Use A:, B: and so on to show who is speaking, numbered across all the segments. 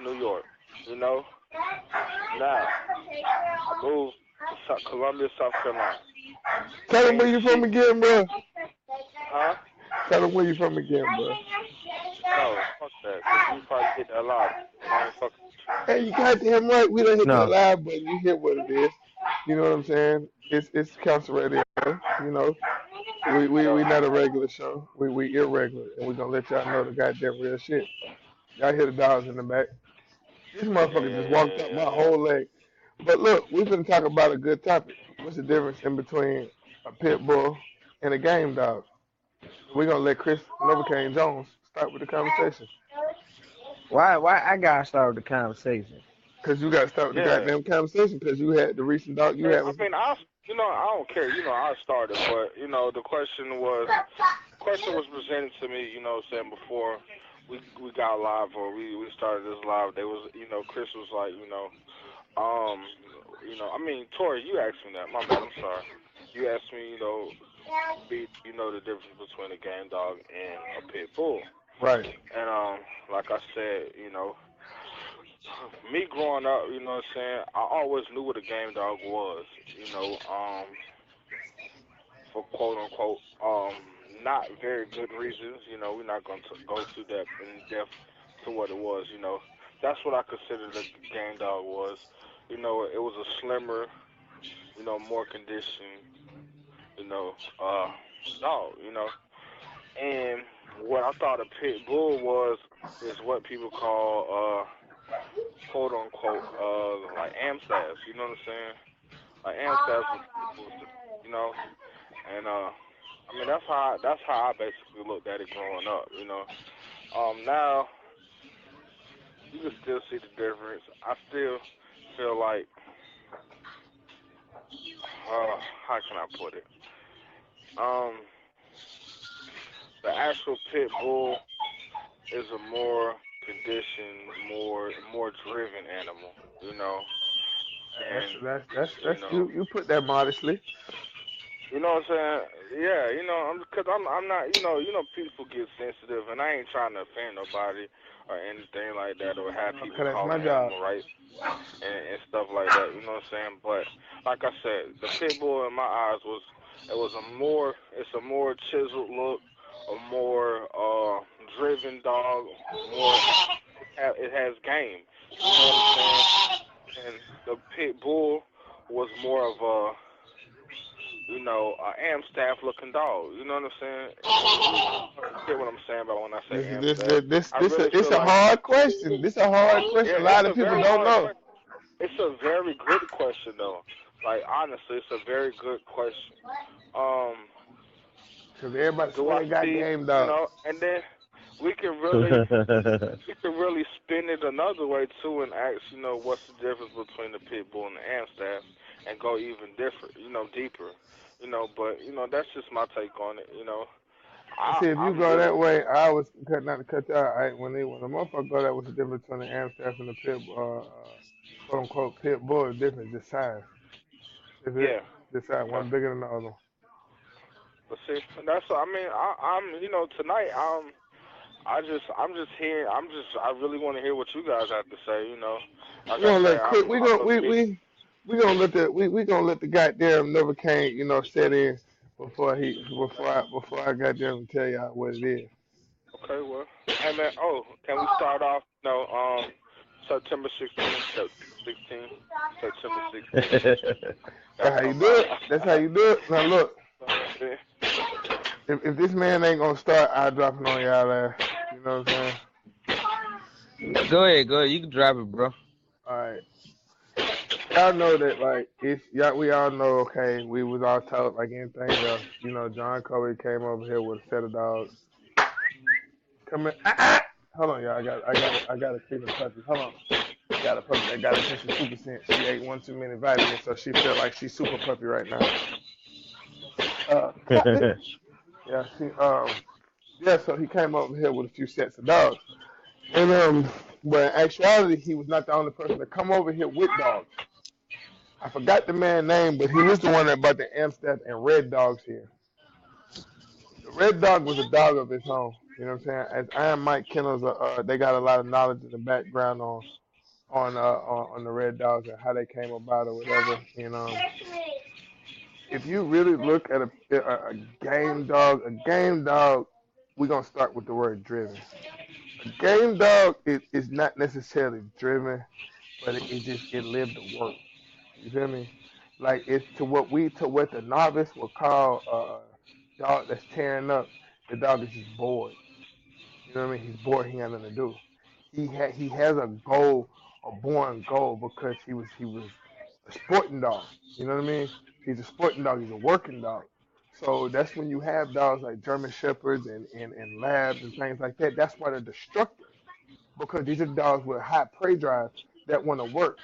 A: New York. You know. Now I moved to Columbia, South Carolina.
B: Tell him where
A: Same
B: you from
A: shit,
B: again, bro.
A: huh?
B: Tell him where you from again, bro.
A: No, fuck that. Cause you probably get that a lot. I ain't fucking.
B: Hey, you got him right. We don't hit that
C: No.
B: live button. You hear what it is. You know what I'm saying? It's council radio. You know, we
A: Yo,
B: not a regular show. We irregular, and we gonna let y'all know the goddamn real shit. Y'all hear the dogs in the back. This
A: yeah,
B: motherfucker
A: yeah,
B: just
A: yeah,
B: walked
A: yeah,
B: up my
A: yeah, yeah.
B: whole leg. But look, we've been talking about a good topic. What's the difference in between a pit bull and a game dog? We're gonna let Chris Novocaine Jones start with the conversation.
C: Why I gotta start the conversation?
B: Cause you gotta start with the
A: Yeah.
B: goddamn conversation. Cause you had the recent dog you
A: Okay.
B: had
A: I
B: was
A: mean, I don't care. I started, but the question was presented to me. Saying before we got live or we started this live, they was, Chris was like, um, I mean, Tori, you asked me that. My bad. I'm sorry. You asked me, the difference between a game dog and a pit bull.
B: right.
A: And like I said, me growing up, you know what I'm saying, I always knew what a game dog was, for quote unquote, not very good reasons. We're not going to go through that in depth to what it was. That's what I considered a game dog was. It was a slimmer, more conditioned, you know, uh, dog, And what I thought a pit bull was is what people call, quote unquote, like Amstaffs. You know what I'm saying? Like Amstaffs was pit bulls, and I mean that's how I basically looked at it growing up. Now you can still see the difference. I still feel like, how can I put it? Um, the actual pit bull is a more conditioned, more driven animal.
B: That's
A: And
B: that's that's
A: you
B: that's
A: know,
B: you put that modestly.
A: you know what I'm saying? Yeah, cause I'm not, people get sensitive, and I ain't trying to offend nobody or anything like that, or have
B: Cause
A: people
B: that's
A: calling
B: my job.
A: animal rights and stuff like that. You know what I'm saying? But like I said, the pit bull in my eyes it's a more chiseled look, a more driven dog, more it has game. You know what I'm saying? And the pit bull was more of a Amstaff looking dog. You know what I'm saying? You get what I'm saying about when I say
B: This is
A: Amstaff. I really
B: it's
A: feel
B: a
A: like,
B: hard question. This a hard question.
A: yeah,
B: A
A: it's
B: lot of
A: a
B: people
A: very
B: don't
A: hard
B: know.
A: question. It's a very good question though. Like honestly, it's a very good question. Um,
B: Cause everybody
A: do
B: swear
A: I
B: they got
A: see,
B: game dogs.
A: and then we can really spin it another way too and ask, what's the difference between the pit bull and the Amstaff, and go even different, deeper, But that's just my take on it.
B: See, if you
A: I'm
B: go that
A: really,
B: way, I was not to cut you out. When the motherfucker go that, what's the difference between the Amstaff and the quote unquote pit bull? Is different, just size. Is it?
A: yeah,
B: Just size.
A: yeah.
B: One bigger than the other.
A: But see, that's I mean, I'm tonight I'm just here. I really want to hear what you guys have to say. Like
B: We
A: I
B: gonna
A: say,
B: let Chris.
A: I'm a big,
B: We gonna let we gonna let the goddamn Novocaine, set in before I goddamn tell y'all what it is.
A: okay. Well, hey man. Oh, can we start off? September 16th, September 16th.
B: That's
A: That's
B: how you
A: on
B: do
A: my.
B: it. That's how you do it. Now look,
A: See?
B: if this man ain't gonna start, I'll drop it on y'all ass. You know what I'm saying?
C: Go ahead, go ahead. You can drop it, bro.
B: All right. Y'all know that like it's y'all. We all know. Okay, we was all taught like anything else. John Covey came over here with a set of dogs. Come in. Hold on, y'all. I got a creeping puppy. Hold on. Got a puppy that got attention 2%. She ate one too many vitamins, so she feel like she's super puppy right now. Cut it. Yeah, yeah. So he came over here with a few sets of dogs, and but in actuality, he was not the only person to come over here with dogs. I forgot the man's name, but he was the one that brought the Amstaff and Red Dogs here. The Red Dog was a dog of his own. You know what I'm saying? As Iron Mike Kennels, they got a lot of knowledge in the background on the Red Dogs and how they came about or whatever. And if you really look at a game dog, we're gonna start with the word driven. A game dog is not necessarily driven, but it lived to work. You feel me? Like it's to what the novice will call a dog that's tearing up. The dog is just bored. You know what I mean? He's bored. He ain't got nothing to do. He has a goal, a born goal, because he was a sporting dog. You know what I mean? He's a sporting dog. He's a working dog. So that's when you have dogs like German Shepherds and Labs and things like that. That's why they're destructive, because these are dogs with high prey drive that want to work.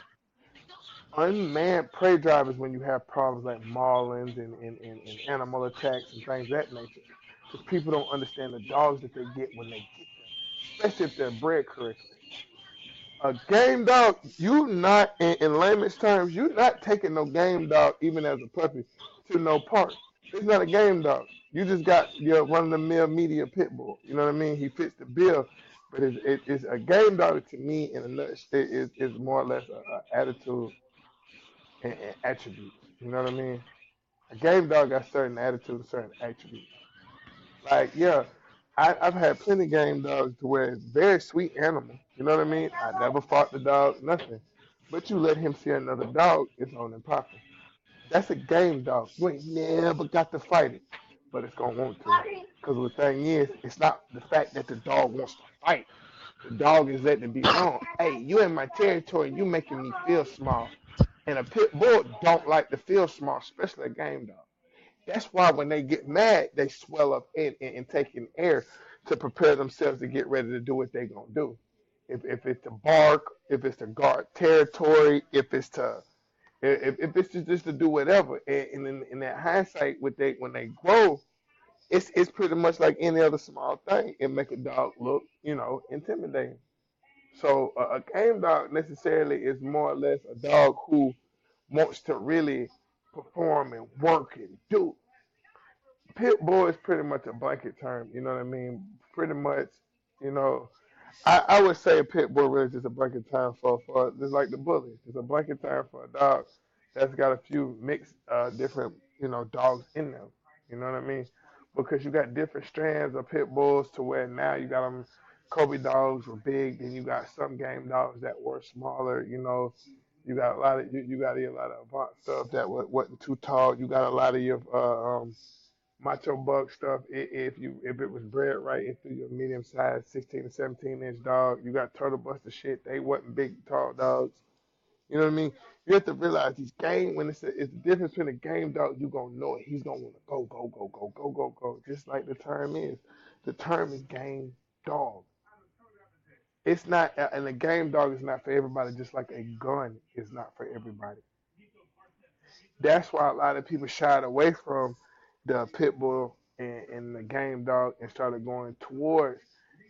B: Unmanned prey drive is when you have problems like maulings and animal attacks and things of that nature. Because people don't understand the dogs that they get when they get them, especially if they're bred correctly. A game dog, you not in layman's terms, you not taking no game dog even as a puppy to no park. It's not a game dog. You just got your run of the mill media pit bull. You know what I mean? He fits the bill, but it's a game dog to me in a nutshell is more or less a attitude and attributes. You know what I mean? A game dog got certain attitudes, certain attributes. Like, yeah, I've had plenty of game dogs to where it's very sweet animal. You know what I mean? I never fought the dog, nothing. But you let him see another dog, it's on and popping. That's a game dog. You ain't never got to fight it, but it's gonna want to. Because the thing is, it's not the fact that the dog wants to fight. The dog is letting it be known. Hey, you in my territory. You making me feel small. And a pit bull don't like to feel small, especially a game dog. That's why when they get mad, they swell up and take in air to prepare themselves to get ready to do what they're gonna do. If it's to bark, if it's to guard territory, if it's just to do whatever. And in that hindsight, when they grow, it's pretty much like any other small thing. It make a dog look, intimidating. So a game dog necessarily is more or less a dog who wants to really perform and work and do. Pit bull is pretty much a blanket term. You know what I mean? Pretty much, you know, I would say a pit bull really is just a blanket term for just like the bully. It's a blanket term for a dog that's got a few mixed different dogs in them. You know what I mean? Because you got different strands of pit bulls to where now you got them. Kobe dogs were big, then you got some game dogs that were smaller. You got a lot of avant stuff that wasn't too tall. You got a lot of your macho buck stuff. If it was bred right into your medium size 16 to 17-inch dog, you got turtle buster shit. They wasn't big tall dogs. You know what I mean? You have to realize these game when it's the difference between a game dog. You gonna know it. He's gonna want to go go go go go go go. Just like the term is. The term is game dog. It's not, and a game dog is not for everybody. Just like a gun is not for everybody. That's why a lot of people shied away from the pit bull and the game dog and started going towards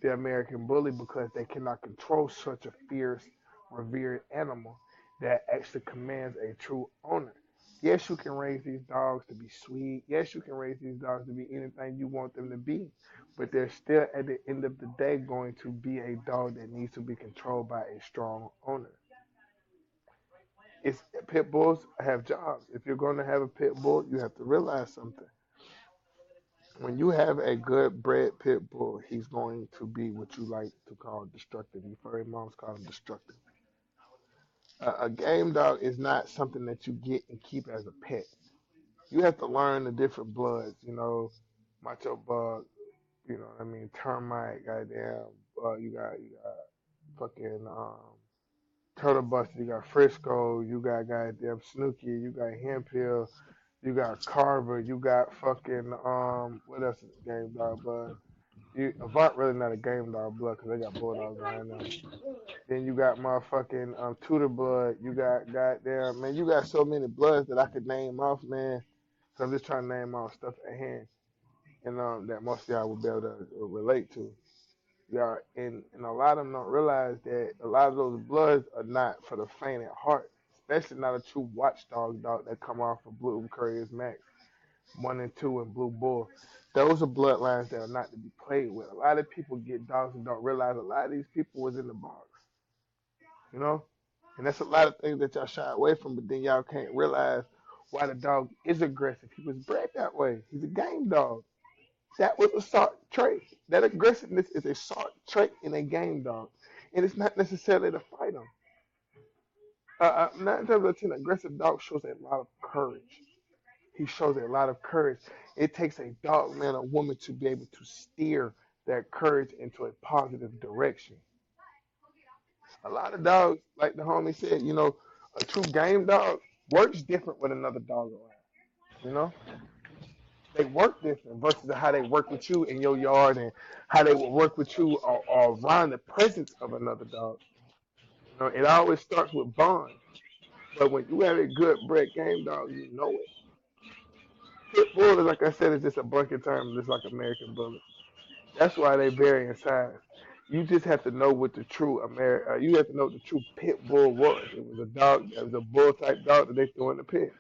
B: the American bully because they cannot control such a fierce, revered animal that actually commands a true owner. Yes, you can raise these dogs to be sweet. Yes, you can raise these dogs to be anything you want them to be. But they're still, at the end of the day, going to be a dog that needs to be controlled by a strong owner. It's pit bulls have jobs. If you're going to have a pit bull, you have to realize something. When you have a good bred pit bull, he's going to be what you like to call destructive. You furry moms call him destructive. A game dog is not something that you get and keep as a pet. You have to learn the different bloods. Macho bug. You know what I mean? Termite. Goddamn. You got fucking Turtle Buster. You got Frisco. You got goddamn Snooky. You got Hempill. You got Carver. You got fucking what else is game dog blood? Avant really not a game dog blood because they got bulldogs behind them. Then you got motherfucking Tudor blood. You got goddamn man. You got so many bloods that I could name off, man. So I'm just trying to name off stuff at hand, and that most of y'all will be able to relate to. Yeah, and a lot of them don't realize that a lot of those bloods are not for the faint at heart, especially not a true watchdog dog that come off of Blue Courier's Max. one and two, and Blue Bull. Those are bloodlines that are not to be played with. A lot of people get dogs and don't realize a lot of these people was in the box, you know? And that's a lot of things that y'all shy away from, but then y'all can't realize why the dog is aggressive. He was bred that way. He's a game dog. That was a sort trait. That aggressiveness is a sort trait in a game dog. And it's not necessarily to fight him. 9 times out of 10, aggressive dog shows a lot of courage. He shows a lot of courage. It takes a dog, man, or woman to be able to steer that courage into a positive direction. A lot of dogs, like the homie said, a true game dog works different with another dog around. You know, they work different versus how they work with you in your yard and how they will work with you or around the presence of another dog. It always starts with bond. But when you have a good bred game dog, you know it. Pit bull, is, like I said, is just a blanket term, just like American bully. That's why they vary in size. You just have to know what the true you have to know what the true pit bull was. It was a dog. It was a bull type dog that they threw in the pit.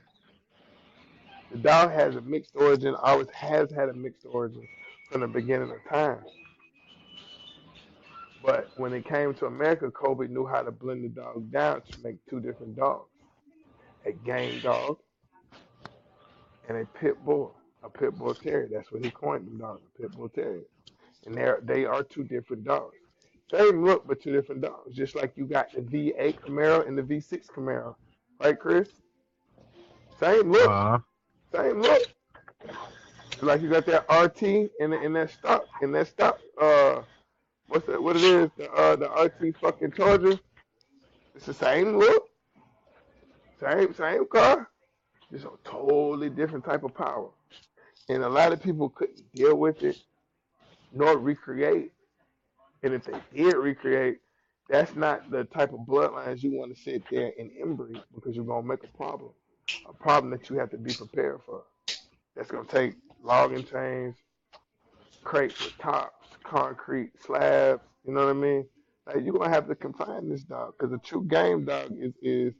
B: The dog has a mixed origin. Always has had a mixed origin from the beginning of time. But when it came to America, Kobe knew how to blend the dog down to make two different dogs: a game dog and a pit bull, a pit bull terrier. That's what he coined them dogs, a pit bull terrier. And they are two different dogs. Same look, but two different dogs. Just like you got the V8 Camaro and the V6 Camaro, right, Chris? Same look,
C: Uh,
B: same look. Just like you got that RT in that stock. What's that? What it is? The RT fucking Charger. It's the same look, same car, just a totally different type of power. And a lot of people couldn't deal with it nor recreate. And if they did recreate, that's not the type of bloodlines you want to sit there and inbreed because you're gonna make a problem that you have to be prepared for. That's gonna take logging chains, crates with tops, concrete slabs. You know what I mean? Like you're gonna have to confine this dog because a true game dog is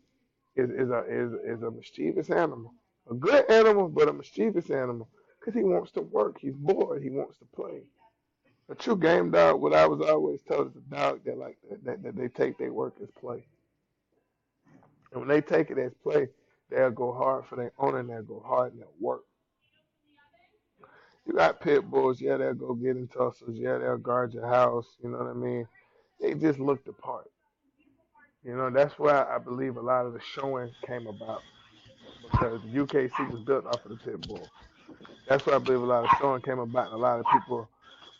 B: a mischievous animal, a good animal, but a mischievous animal because he wants to work. He's bored. He wants to play. A true game dog, what I was always told, is a dog that they take their work as play. And when they take it as play, they'll go hard for their owner and they'll go hard and they'll work. You got pit bulls, yeah, they'll go get in tussles, yeah, they'll guard your house, you know what I mean? They just look the part. That's why I believe a lot of the showing came about because UKC was built off of the pit bull. That's why I believe a lot of showing came about and a lot of people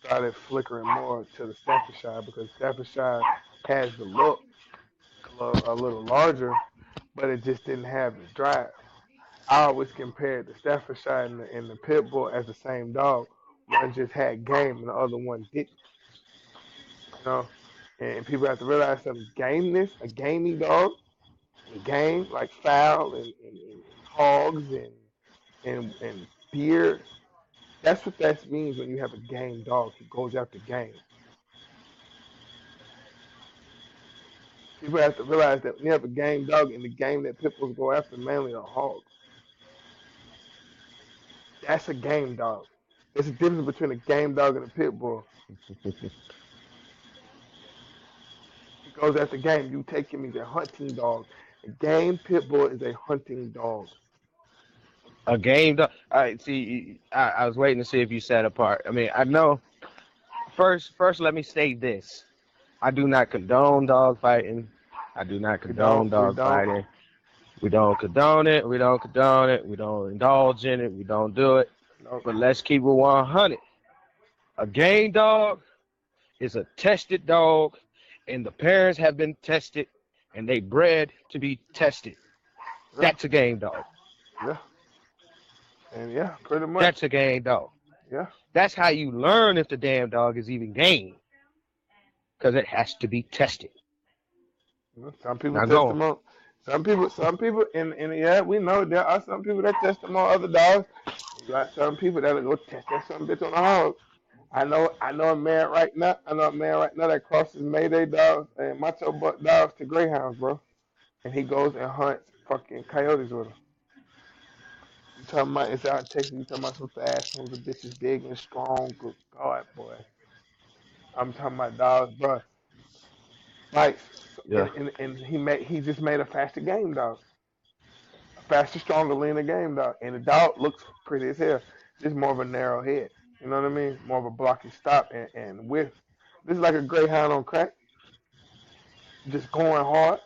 B: started flickering more to the Staffordshire because Staffordshire has the look a little larger, but it just didn't have the drive. I always compared the Staffordshire and the Pit Bull as the same dog. One just had game and the other one didn't. You know, and people have to realize something. Gameness, a gaming dog, and game like fowl and hogs and deer. That's what that means when you have a game dog who goes after game. People have to realize that when you have a game dog in the game that pit bulls go after mainly are hogs. That's a game dog. There's a difference between a game dog and a pit bull. He goes after game. You take him, he's a hunting dog. A game pit bull is a hunting dog.
C: a game. I see. I was waiting to see if you sat apart. I mean, I know. First, let me say this: I do not condone dog fighting. I do not
B: We
C: condone
B: don't. We
C: dog
B: don't.
C: fighting. We don't condone it. We don't condone it. We don't indulge in it. We don't do it.
B: No.
C: But let's keep it 100. A game dog is a tested dog, and the parents have been tested, and they bred to be tested.
B: Yeah.
C: That's a game dog.
B: Yeah. And yeah, pretty much.
C: That's a game dog.
B: Yeah.
C: That's how you learn if the damn dog is even game, because it has to be tested.
B: Some people
C: Now
B: test
C: go on.
B: them on. Some people, and yeah, we know there are some people that test them on other dogs. You got some people that'll go test that some bitch on a hog. I know a man right now. I know a man right now that crosses Mayday dogs and Macho Buck dogs to Greyhounds, bro. And he goes and hunts fucking coyotes with them. talking about it's out in Texas. You talking about some fast ones. The bitch is big and strong. Good God, boy. I'm talking about dogs, bro. Like,
C: Yeah.
B: and he just made a faster game dog, a faster, stronger, leaner game dog, and the dog looks pretty as hell. Just more of a narrow head. You know what I mean? More of a blocky stop and width. This is like a greyhound on crack, just going hard.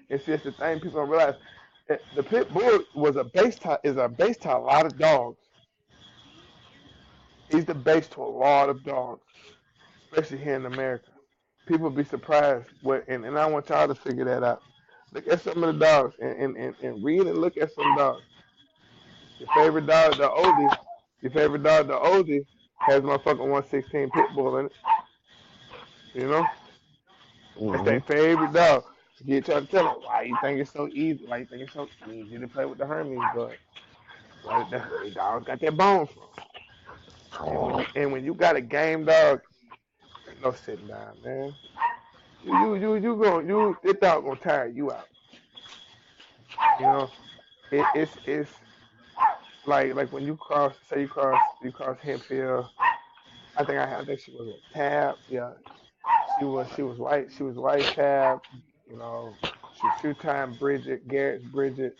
B: It's just the thing people don't realize. The pit bull was a base to is a base to a lot of dogs. He's the base to a lot of dogs, especially here in America. People be surprised what, and I want y'all to figure that out. Look at some of the dogs and read and look at some dogs. Your favorite dog, the oldie, your favorite dog, the oldie, has motherfucking 116 pit bull in it. You know, that's
C: Hmm.
B: their favorite dog. You try to tell them why you think it's so easy, why you think it's so easy to play with the Hermes, but where the dogs got their bone from. And when you got a game dog, ain't no sitting down, man. You this dog gonna tire you out. You know, it's like when you cross, say you cross Hempfield. I think she was a tab. Yeah, she was white tab. You know, she was two-time Bridget Garrett's Bridget.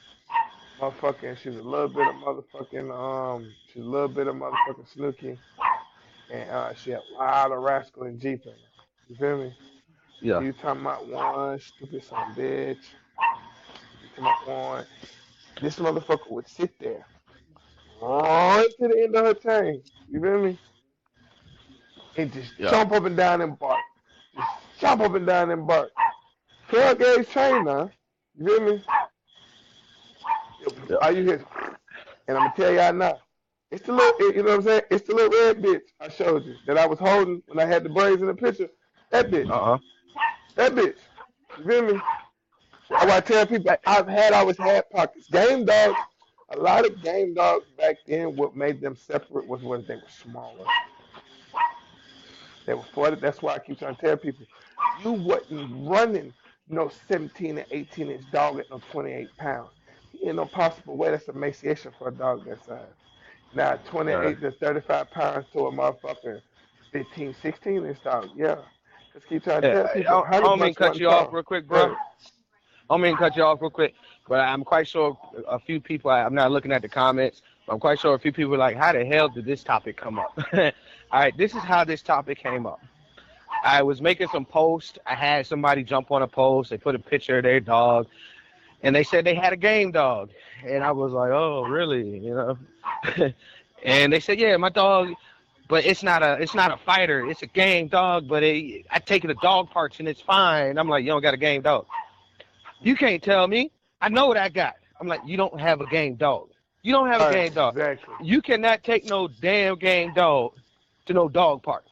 B: Motherfucking, she was a little bit of motherfucking she was a little bit of motherfucking Snooky, and she had a lot of Rascal and Jeep in her. You feel me?
C: Yeah.
B: You talking about one stupid son of a bitch? You talking about one? This motherfucker would sit there right to the end of her chain. You feel me? And just
C: Yeah.
B: jump up and down and bark. Just jump up and down and bark. 12 gauge chain now. You feel me?
C: Yeah.
B: All you hear is, and I'm gonna tell y'all now. It's the little, you know what I'm saying? It's the little red bitch I showed you that I was holding when I had the braids in the picture. That bitch.
C: Uh-huh.
B: That bitch. You feel me? I tell people always had pockets. Game dogs, a lot of game dogs back then, what made them separate was when they were smaller. They were 40. That's why I keep trying to tell people, you wasn't running no 17 and 18-inch dog at no 28 pounds. He ain't no possible way. That's emaciation for a dog that size. Now,
C: Yeah.
B: 28 to 35 pounds to a motherfucking 15, 16-inch dog. Yeah. Just keep trying to
C: Yeah.
B: tell people,
C: I
B: 100
C: don't mean
B: bucks
C: to cut
B: one
C: you off
B: pound.
C: real quick,
B: Go
C: bro.
B: ahead.
C: I don't mean to cut you off real quick, but I'm quite sure a few people, I'm not looking at the comments, but I'm quite sure a few people are like, how the hell did this topic come up? All right, this is how this topic came up. I was making some posts. I had somebody jump on a post. They put a picture of their dog, and they said they had a game dog. And I was like, oh, really? You know? And they said, yeah, my dog, but it's not a fighter. It's a game dog, but I take it to dog parks and it's fine. I'm like, you don't got a game dog. You can't tell me. I know what I got. I'm like, you don't have a game dog. You don't have a
B: Right,
C: game dog.
B: exactly.
C: You cannot take no damn game dog to no dog park.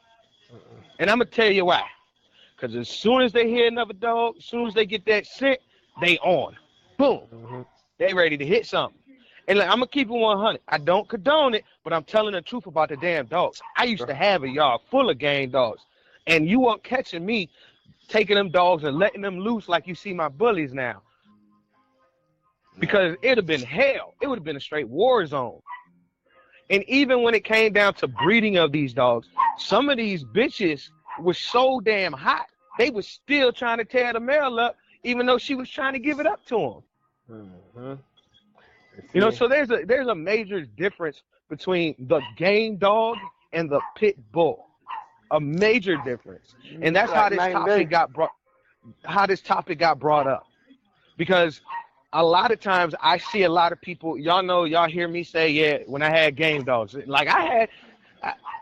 B: Mm-mm.
C: And I'm gonna tell you why. Because as soon as they hear another dog, as soon as they get that scent, they on. Boom.
B: Mm-hmm.
C: They ready to hit something. And like, I'm gonna keep it 100. I don't condone it, but I'm telling the truth about the damn dogs. I used to have a yard full of game dogs, and you weren't catching me taking them dogs and letting them loose like you see my bullies now.
B: Yeah.
C: Because it'd have been hell. It would have been a straight war zone. And even when it came down to breeding of these dogs, some of these bitches were so damn hot, they was still trying to tear the male up, even though she was trying to give it up to him.
B: Mm-hmm. You
C: You know,
B: see?
C: so there's a major difference between the game dog and the pit bull. A major difference. And that's how
B: Like
C: this
B: night and
C: topic
B: day.
C: got brought up. Because a lot of times I see a lot of people, y'all know, y'all hear me say, yeah, when I had game dogs, like I,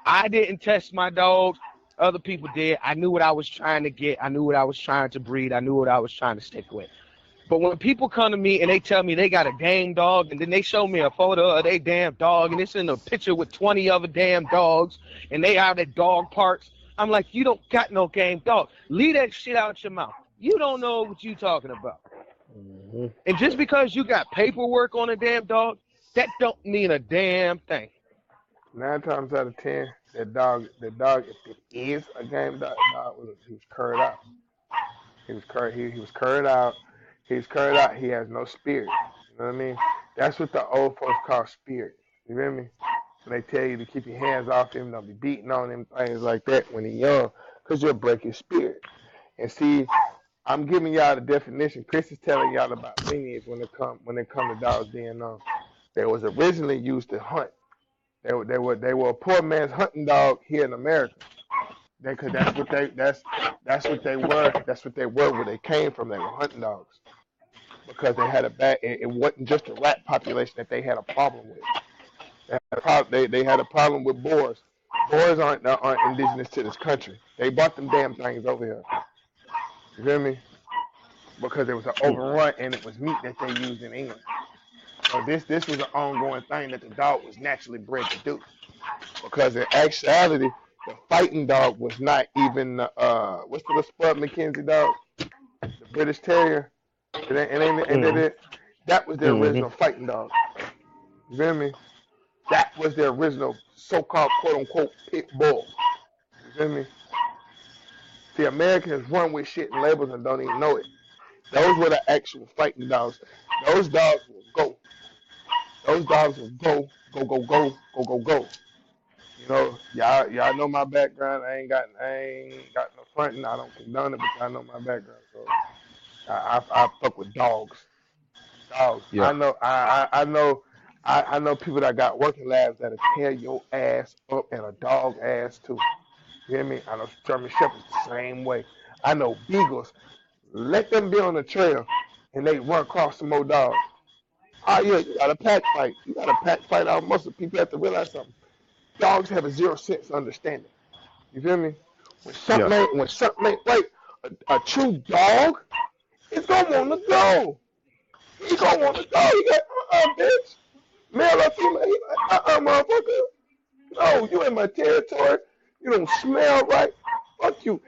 C: I didn't test my dogs. Other people did. I knew what I was trying to get. I knew what I was trying to breed. I knew what I was trying to stick with. But when people come to me and they tell me they got a game dog, and then they show me a photo of their damn dog, and it's in a picture with 20 other damn dogs, and they out at dog parks, I'm like, you don't got no game dog. Leave that shit out your mouth. You don't know what you talking about.
B: Mm-hmm.
C: And just because you got paperwork on a damn dog, that don't mean a damn thing.
B: 9 times out of 10, that dog, if it is a game dog, he was curried out. He was curried out. He was curried out. He has no spirit. You know what I mean? That's what the old folks call spirit. You feel me? When they tell you to keep your hands off him, don't be beating on him, things like that when he's young, because you'll break his spirit. And see, I'm giving y'all the definition. Chris is telling y'all about lineage when it come to dogs being known. They was originally used to hunt. They were a poor man's hunting dog here in America. Cause that's what they were. That's what they were where they came from. They were hunting dogs because they had a bad. It wasn't just a rat population that they had a problem with. They had a problem with boars. Boars aren't indigenous to this country. They brought them damn things over here. You feel me? Because it was an overrun and it was meat that they used in England. So this was an ongoing thing that the dog was naturally bred to do. Because in actuality, the fighting dog was not even what's the Spud McKenzie dog, the British Terrier. It ain't
C: Mm-hmm.
B: it. That was their
C: Mm-hmm.
B: original fighting dog. You feel me? That was their original so-called quote-unquote pit bull. You feel me? See, Americans run with shit and labels and don't even know it. Those were the actual fighting dogs. Those dogs will go. Those dogs will go, go, go, go, go, go, go. You know, y'all know my background. I ain't got no fronting. I don't condone it, but y'all know my background. So I fuck with dogs. Dogs.
C: Yeah.
B: I know people that got working labs that'll tear your ass up and a dog ass too. You hear me? I know German Shepherds the same way. I know Beagles. Let them be on the trail and they run across some more dogs. Oh yeah, you got a pack fight. You got a pack fight out muscle. People have to realize something. Dogs have a zero sense understanding. You feel me?
C: Yeah.
B: When something ain't right, a true dog is gonna wanna go. He gonna wanna go. He got bitch. Male or female, he like, motherfucker. No, you in my territory. You don't smell right. Fuck you.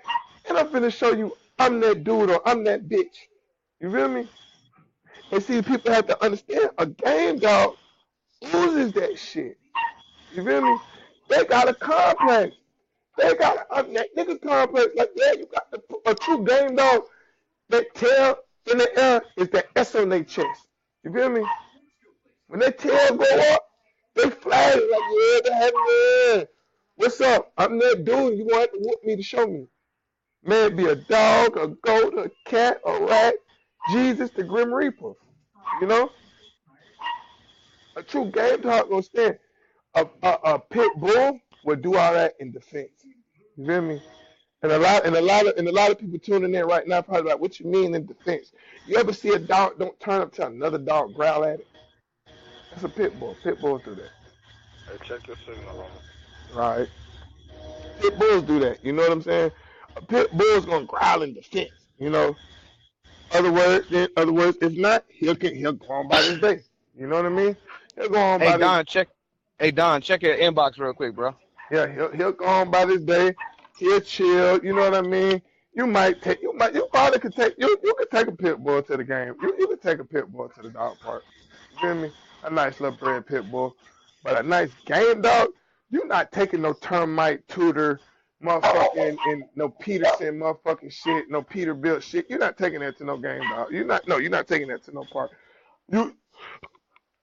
B: And I'm finna show you I'm that dude or I'm that bitch. You feel me? And see, people have to understand a game dog oozes that shit. You feel me? They got a complex. They got that nigga complex. Like, yeah, you got a true game dog. That tail in the air is that S on their chest. You feel me? When that tail go up, they flag it like, yeah, they have yeah. What's up? I'm that dude. You gonna have to whoop me to show me. Man, be a dog, a goat, a cat, a rat, Jesus, the Grim Reaper. You know, a true game dog gonna stand. A pit bull will do all that in defense. You feel me? And a lot of people tuning in right now probably like, what you mean in defense? You ever see a dog don't turn up to another dog growl at it? That's a pit bull. Pit bulls do that.
A: Hey, check your signal on.
B: Right? Pit bulls do that. You know what I'm saying? A pit bull's gonna growl in defense. You know. Other words, if not, he'll go on by this day. You know what I mean? He'll go on
C: Hey
B: by this.
C: Don, check. Hey Don, check your inbox real quick, bro.
B: Yeah, he'll go on by this day. He'll chill. You know what I mean? You probably could take you could take a pit bull to the game. You could take a pit bull to the dog park. You feel me? A nice little bred pit bull, but a nice game dog. You're not taking no termite tutor, motherfucking and no Peterson motherfucking shit, no Peterbilt shit. You're not taking that to no game dog. You're not taking that to no park. You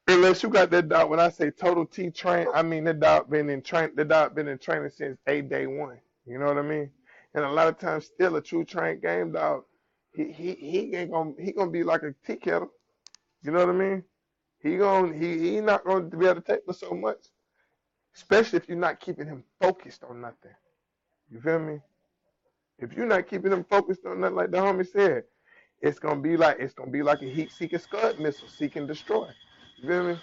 B: Unless you got that dog, when I say total T train, I mean that dog been in train. The dog been in training since day one. You know what I mean? And a lot of times, still a true trained game dog. He gonna be like a tea kettle. You know what I mean? He not gonna be able to take but so much. Especially if you're not keeping him focused on nothing. You feel me? If you're not keeping him focused on nothing, like the homie said, it's gonna be like a heat seeking Scud missile, seek and destroy. You feel me?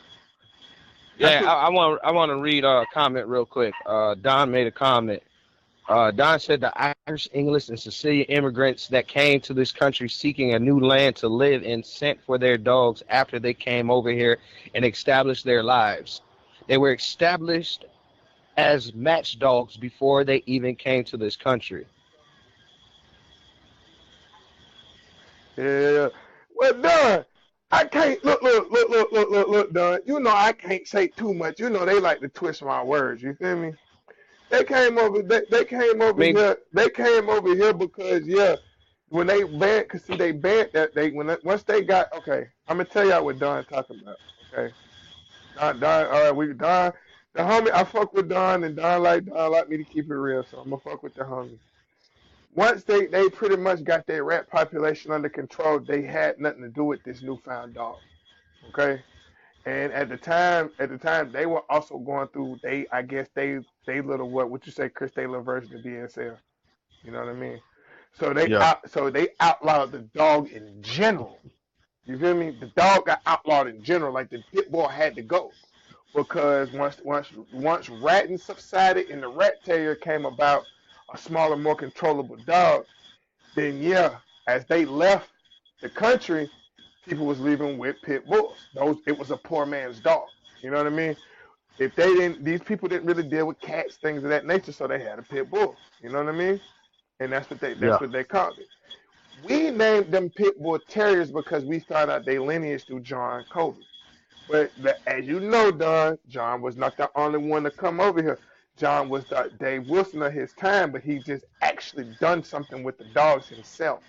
B: That's
C: Yeah,
B: what
C: I want to read a comment real quick. Don made a comment. Don said the Irish, English, and Sicilian immigrants that came to this country seeking a new land to live in sent for their dogs after they came over here and established their lives. They were established as match dogs before they even came to this country.
B: Yeah. Well, Don, I can't look, Don. You know I can't say too much. You know they like to twist my words. You feel me? They came over. They came
C: I
B: over
C: mean,
B: here. They came over here because yeah, when they banned, cause see they banned that they once they got okay. I'm gonna tell y'all what Don talking about. Okay. Don, all right, the homie, I fuck with Don, and Don like me to keep it real, so I'm gonna fuck with the homie. Once they pretty much got their rat population under control, they had nothing to do with this newfound dog. Okay, and at the time they were also going through I guess they little what you say, Chris, they little version of DSL. You know what I mean?
C: Yeah.
B: So they outlawed the dog in general. You feel me? The dog got outlawed in general, like the pit bull had to go because once ratting subsided and the rat terrier came about, a smaller, more controllable dog, then yeah, as they left the country, people was leaving with pit bulls. Those it was a poor man's dog. You know what I mean? If they didn't, these people didn't really deal with cats, things of that nature, so they had a pit bull. You know what I mean? And that's
C: Yeah.
B: what they called it. We named them pit bull terriers because we found out their lineage through John Kobe. But as you know, Don, John was not the only one to come over here. John was the Dave Wilson of his time, but he just actually done something with the dogs himself.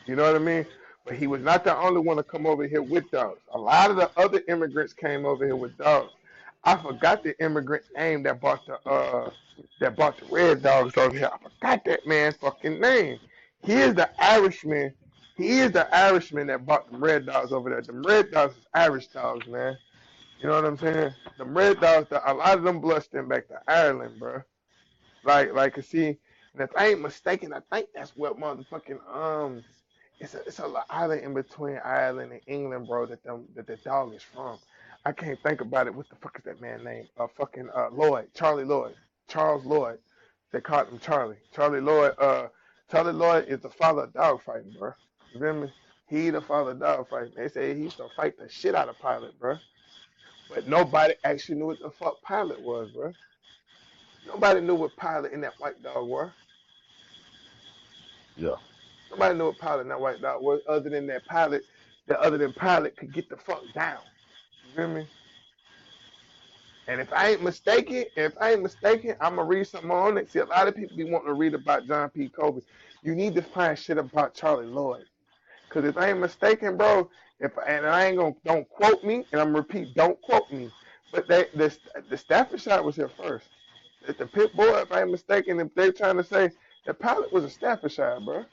B: You know what I mean? But he was not the only one to come over here with dogs. A lot of the other immigrants came over here with dogs. I forgot the immigrant's name that brought the red dogs over here. I forgot that man's fucking name. He is the Irishman. He is the Irishman that brought the red dogs over there. The red dogs is Irish dogs, man. You know what I'm saying? The red dogs, a lot of them blood stem back to Ireland, bro. You see, and if I ain't mistaken, I think that's what motherfucking it's a island in between Ireland and England, bro. That the dog is from. I can't think about it. What the fuck is that man name? Fucking Lloyd, Charlie Lloyd, Charles Lloyd. They called him Charlie. Charlie Lloyd. Charlie Lloyd is the father of dog fighting, bro. You feel me? He the father of dog fighting. They say he used to fight the shit out of Pilot, bro. But nobody actually knew what the fuck Pilot was, bro. Nobody knew what Pilot and that white dog were.
C: Yeah.
B: Nobody knew what Pilot and that white dog was, other than Pilot could get the fuck down. You feel me? And if I ain't mistaken, I'm gonna read something on it. See, a lot of people be wanting to read about John P. Kobe. You need to find shit about Charlie Lloyd. Cause if I ain't mistaken, bro, if and I ain't gonna don't quote me, and I'm gonna repeat, don't quote me. But the Staffordshire was here first. The pit bull, if I ain't mistaken, if they're trying to say the Pilot was a Staffordshire, bro.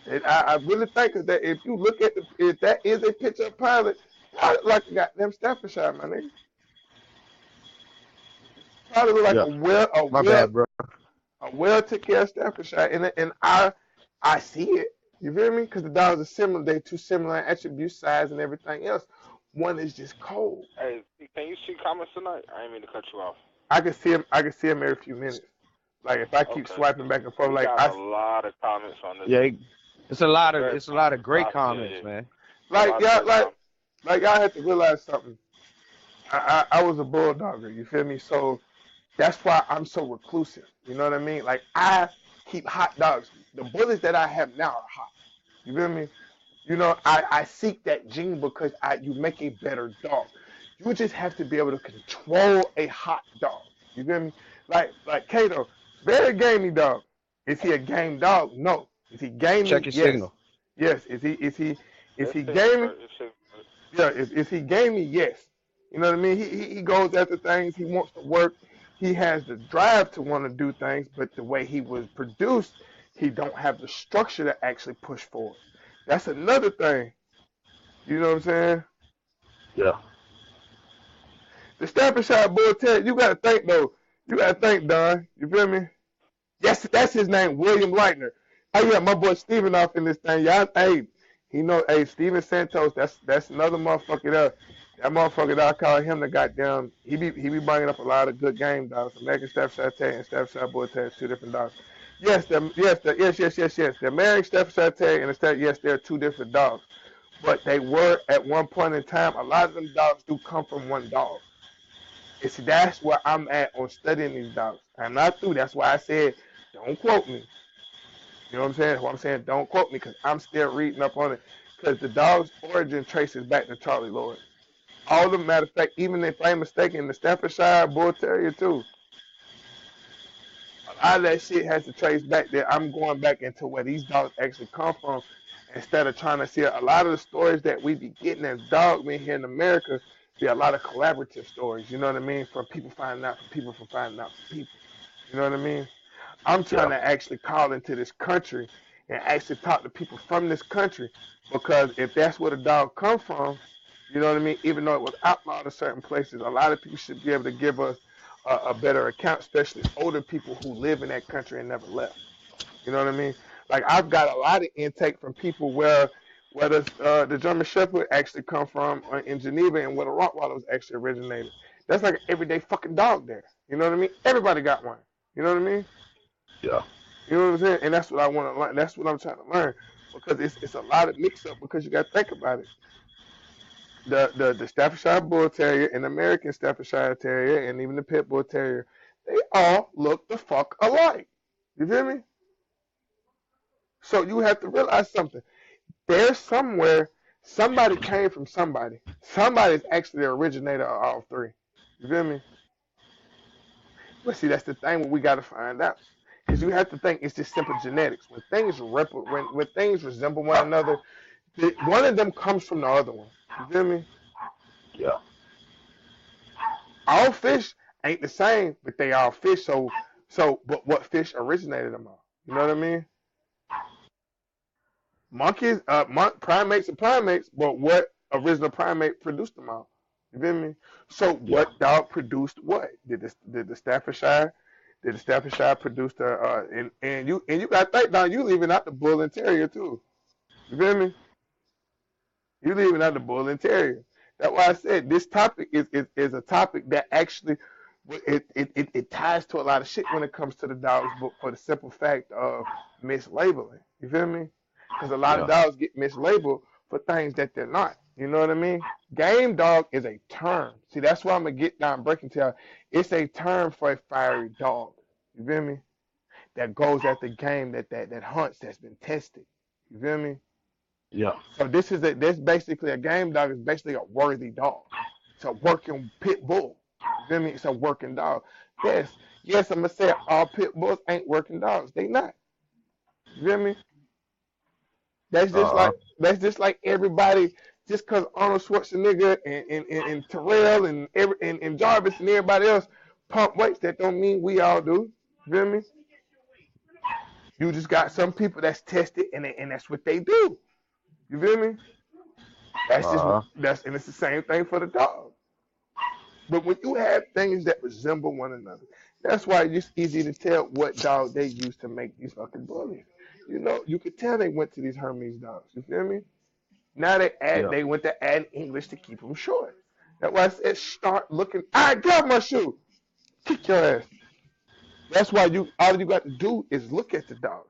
B: And I really think that if you look at if that is a picture of Pilot, Pilot like a goddamn Staffordshire, my nigga. Pilot look like
C: Yeah. My bad, bro.
B: a well took care of Staffordshire, and I see it. You feel me? Because the dogs are similar. They two similar in attribute, size, and everything else. One is just cold.
A: Hey, can you see comments tonight? I didn't mean to cut you off.
B: I can see him. I can see him every few minutes. Like if I keep
A: Okay.
B: swiping back and forth,
A: We
B: like
A: got a lot of comments on this
C: Yeah.
A: one. Very
C: It's a lot of great
A: positive.
C: comments, man.
A: A
B: like
A: lot of
B: y'all,
A: great comments.
B: like y'all have to realize something. I was a bulldogger. You feel me? So that's why I'm so reclusive. You know what I mean? Like I keep hot dogs. The bullies that I have now are hot. You feel me? You know, I seek that gene because you make a better dog. You just have to be able to control a hot dog. You feel me? Like Kato, very gamey dog. Is he a game dog? No. Is he
C: Check
B: gamey?
C: your
B: Yes.
C: signal.
B: Yes. Is he
A: It's his,
B: gamey?
A: it's his,
B: Yeah. Is he gamey? Yes. You know what I mean? He goes after things. He wants to work. He has the drive to want to do things, but the way he was produced, he don't have the structure to actually push forward. That's another thing. You know what I'm saying?
C: Yeah.
B: The Staffordshire Bull Terrier, you gotta think though. You gotta think, Don. You feel me? Yes, that's his name, William Lightner. Oh yeah, my boy Steven off in this thing. Y'all, hey, hey, Steven Santos. That's another motherfucker there. That motherfucker that I call him the goddamn. He be bringing up a lot of good game dogs. American Staffordshire Terrier and Staffordshire Bull Terrier, two different dogs. Yes. The American Staffordshire Terrier and the yes, they're two different dogs. But they were at one point in time. A lot of them dogs do come from one dog. And see, that's where I'm at on studying these dogs. I'm not through. That's why I said, don't quote me. You know what I'm saying? What I'm saying, don't quote me because I'm still reading up on it. Because the dog's origin traces back to Charlie Lloyd. All the matter of fact, even if I'm mistaken, the Staffordshire Bull Terrier too. All that shit has to trace back there. I'm going back into where these dogs actually come from instead of trying to see a lot of the stories that we be getting as dog men here in America be a lot of collaborative stories, you know what I mean? From people finding out from people from finding out from people. You know what I mean? I'm trying
C: Yeah.
B: to actually call into this country and actually talk to people from this country because if that's where the dog come from, you know what I mean? Even though it was outlawed in certain places, a lot of people should be able to give us a better account, especially older people who live in that country and never left. You know what I mean? Like I've got a lot of intake from people where the German Shepherd actually come from in Geneva and where the Rottweiler was actually originated. That's like an everyday fucking dog there. You know what I mean? Everybody got one. You know what I mean?
C: Yeah.
B: You know what I'm saying? And that's what I want to learn. That's what I'm trying to learn because it's a lot of mix up because you got to think about it. The Staffordshire Bull Terrier and the American Staffordshire Terrier and even the Pit Bull Terrier, they all look the fuck alike. You feel me? So you have to realize something. There's somewhere somebody came from somebody. Somebody's actually the originator of all three. You feel me? But see, that's the thing what we got to find out. Because you have to think it's just simple genetics. When things resemble one another, one of them comes from the other one. You feel me?
C: Yeah.
B: All fish ain't the same, but they all fish. But what fish originated them all? You know what I mean? Monkeys, primates are primates, but what original primate produced them all? You feel me? So
C: Yeah.
B: what dog produced what? Did the Staffordshire? Did the Staffordshire produce the and you got to think down? You leaving out the Bull and Terrier too. You feel me? You leaving out the Bull and Terrier. That's why I said this topic is a topic that actually it ties to a lot of shit when it comes to the dogs, but for the simple fact of mislabeling. You feel me? Because a lot of
C: Yeah.
B: dogs get mislabeled for things that they're not. You know what I mean? Game dog is a term. See, that's why I'm gonna get down breaking tail. It's a term for a fiery dog. You feel me? That goes after game that hunts that's been tested. You feel me?
C: Yeah.
B: So this basically a game dog is basically a worthy dog. It's a working pit bull. You feel me? It's a working dog. Yes, yes, I'm gonna say all pit bulls ain't working dogs. They not. You feel me? That's just
C: Uh.
B: like everybody. Just because Arnold Schwarzenegger and Terrell and Jarvis and everybody else pump weights, that don't mean we all do. You feel me? You just got some people that's tested and that's what they do. You feel me? That's just
C: Uh.
B: and it's the same thing for the dog. But when you have things that resemble one another, that's why it's easy to tell what dog they use to make these fucking bullies. You know, you could tell they went to these Hermes dogs. You feel me? Now
C: Yeah.
B: they went to add English to keep them short. That's why I said start looking. I got my shoe. Kick your ass. That's why all you got to do is look at the dogs.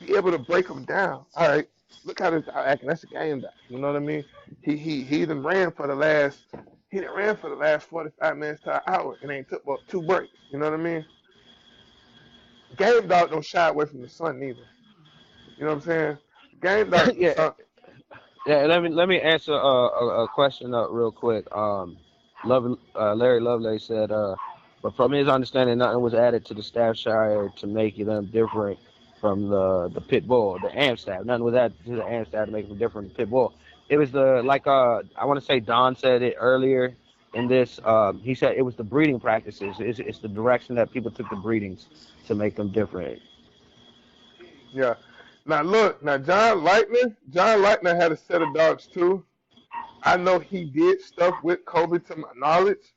B: Be able to break them down. All right, look how this dog acting. That's a game dog. You know what I mean? He done ran for the last 45 minutes to an hour and ain't took but two breaks. You know what I mean? Game dog don't shy away from the sun neither. You know what I'm saying? Game dog, the
C: Yeah.
B: sun.
C: Yeah. Let me answer a question real quick. Larry Lovelace said, but from his understanding, nothing was added to the Staffordshire to make them different from the pit bull, the Amstaff. Nothing was added to the Amstaff to make them different from the pit bull. It was the like I want to say Don said it earlier in this. He said it was the breeding practices. It's the direction that people took the breedings to make them different.
B: Yeah. Now look, now John Lightner had a set of dogs too. I know he did stuff with Kobe to my knowledge.